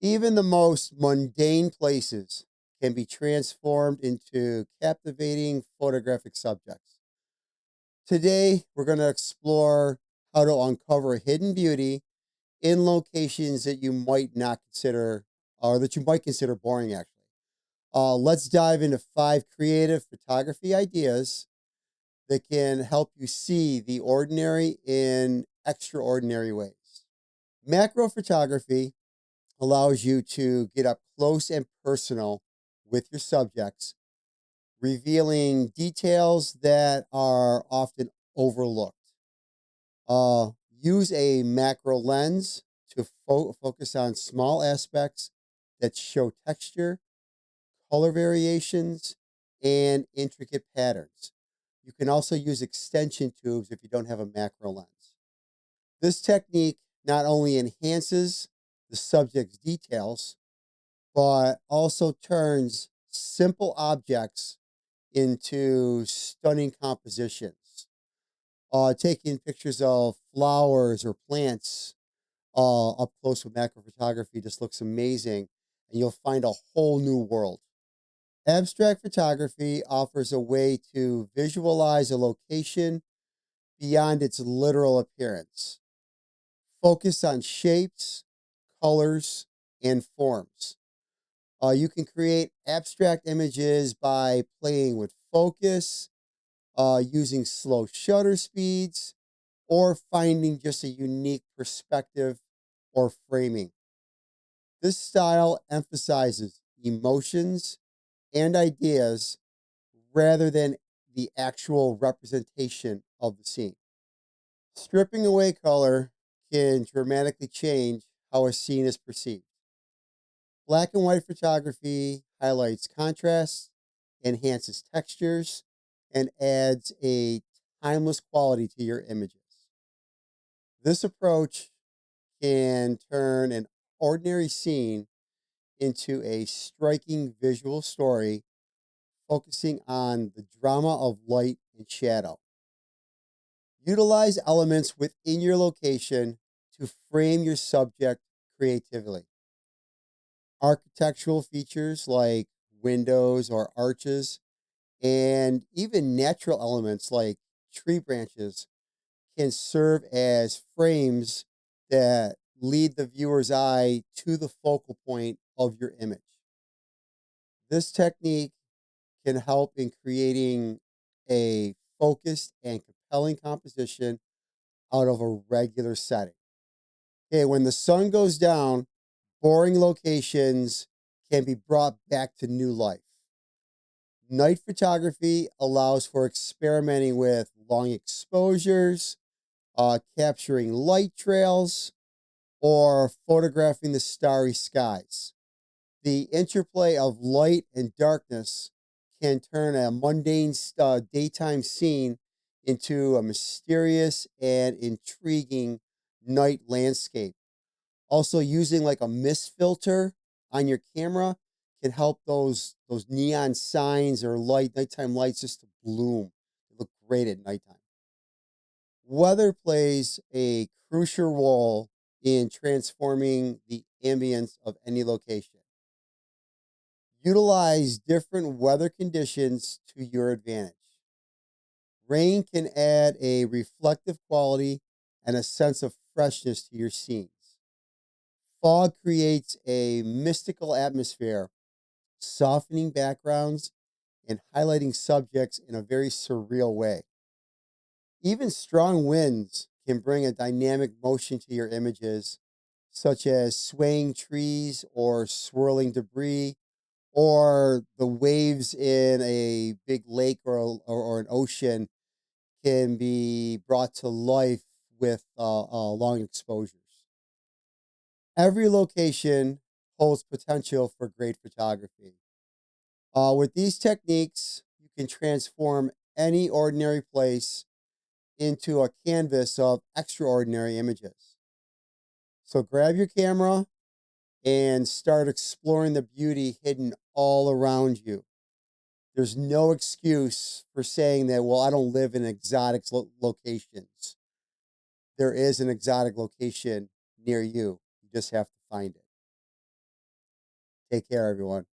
Even the most mundane places can be transformed into captivating photographic subjects. Today, we're going to explore how to uncover hidden beauty in locations that you might not consider, or that you might consider boring, actually. Let's dive into 5 creative photography ideas that can help you see the ordinary in extraordinary ways. Macro photography allows you to get up close and personal with your subjects, revealing details that are often overlooked. Use a macro lens to focus on small aspects that show texture, color variations, and intricate patterns. You can also use extension tubes if you don't have a macro lens. This technique not only enhances the subject's details, but also turns simple objects into stunning compositions. Taking pictures of flowers or plants up close with macro photography just looks amazing, and you'll find a whole new world. Abstract photography offers a way to visualize a location beyond its literal appearance. Focus on shapes, colors, and forms. You can create abstract images by playing with focus, using slow shutter speeds, or finding just a unique perspective or framing. This style emphasizes emotions and ideas rather than the actual representation of the scene. Stripping away color can dramatically change how a scene is perceived. Black and white photography highlights contrast, enhances textures, and adds a timeless quality to your images. This approach can turn an ordinary scene into a striking visual story, focusing on the drama of light and shadow. Utilize elements within your location to frame your subject creatively. Architectural features like windows or arches, and even natural elements like tree branches can serve as frames that lead the viewer's eye to the focal point of your image. This technique can help in creating a focused and compelling composition out of a regular setting. Okay, when the sun goes down, boring locations can be brought back to new life. Night photography allows for experimenting with long exposures, capturing light trails, or photographing the starry skies. The interplay of light and darkness can turn a mundane daytime scene into a mysterious and intriguing night landscape. Also, using like a mist filter on your camera can help those neon signs or nighttime lights just to bloom. They look great at nighttime. Weather plays a crucial role in transforming the ambience of any location. Utilize different weather conditions to your advantage. Rain can add a reflective quality and a sense of freshness to your scenes. Fog creates a mystical atmosphere, softening backgrounds and highlighting subjects in a very surreal way. Even strong winds can bring a dynamic motion to your images, such as swaying trees or swirling debris, or the waves in a big lake or an ocean can be brought to life with long exposures. Every location holds potential for great photography. With these techniques, you can transform any ordinary place into a canvas of extraordinary images. So grab your camera and start exploring the beauty hidden all around you. There's no excuse for saying that, well, I don't live in exotic locations. There is an exotic location near you. You just have to find it. Take care, everyone.